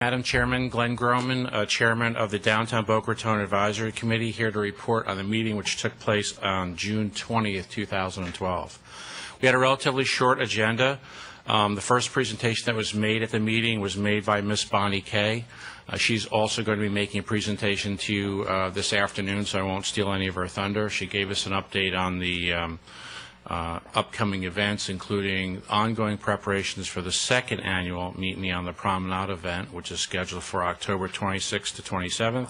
Madam Chairman, Glenn Gromann, Chairman of the Downtown Boca Raton Advisory Committee, here to report on the meeting which took place on June 20th, 2012. We had a relatively short agenda. The first presentation that was made at the meeting was made by Ms. Bonnie Kay. She's also going to be making a presentation to you this afternoon, so I won't steal any of her thunder. She gave us an update on the upcoming events, including ongoing preparations for the second annual Meet Me on the Promenade event, which is scheduled for October 26th to 27th,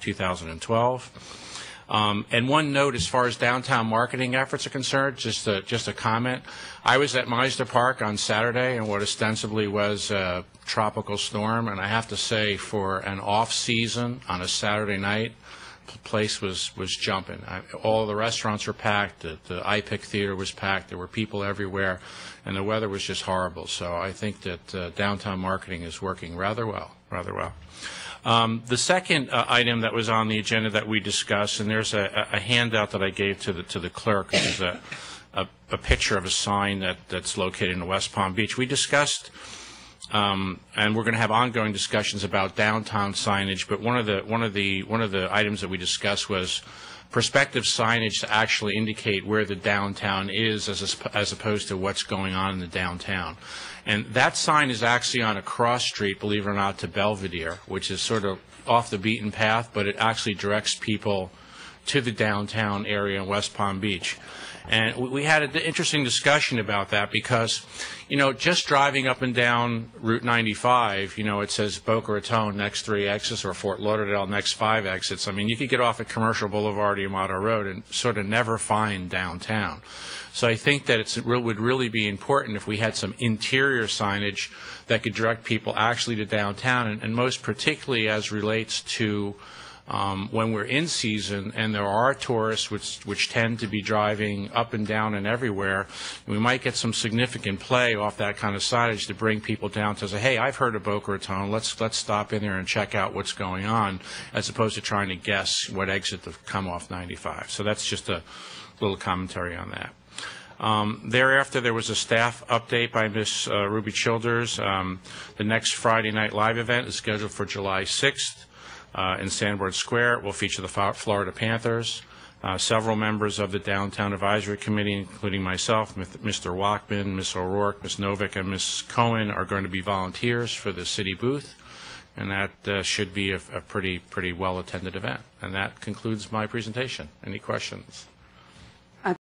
2012. And one note as far as downtown marketing efforts are concerned, just a comment. I was at Meisner Park on Saturday in what ostensibly was a tropical storm, and I have to say, for an off-season on a Saturday night, the place was jumping. All the restaurants were packed. The IPIC theater was packed. There were people everywhere, and the weather was just horrible. So I think that downtown marketing is working rather well. The second item that was on the agenda that we discussed, and there's a handout that I gave to the clerk, which is a picture of a sign that's located in West Palm Beach. We discussed, and we're going to have ongoing discussions about downtown signage. But one of the items that we discussed was prospective signage to actually indicate where the downtown is, as opposed to what's going on in the downtown. And that sign is actually on a cross street, believe it or not, to Belvedere, which is sort of off the beaten path, but it actually directs people to the downtown area in West Palm Beach. And we had an interesting discussion about that because, you know, just driving up and down Route 95, you know, it says Boca Raton next 3 exits or Fort Lauderdale next 5 exits. I mean, you could get off at Commercial Boulevard or Yamato Road and sort of never find downtown. So I think that it would really be important if we had some interior signage that could direct people actually to downtown, and most particularly as relates to when we're in season and there are tourists which tend to be driving up and down and everywhere. We might get some significant play off that kind of signage to bring people down to say, hey, I've heard of Boca Raton, let's stop in there and check out what's going on, as opposed to trying to guess what exit to come off 95. So that's just a little commentary on that. Thereafter, there was a staff update by Ms. Ruby Childers. The next Friday Night Live event is scheduled for July 6th. In Sandward Square. It will feature the Florida Panthers. Several members of the Downtown Advisory Committee, including myself, Mr. Walkman, Ms. O'Rourke, Ms. Novick, and Ms. Cohen, are going to be volunteers for the city booth, and that should be a pretty well-attended event. And that concludes my presentation. Any questions?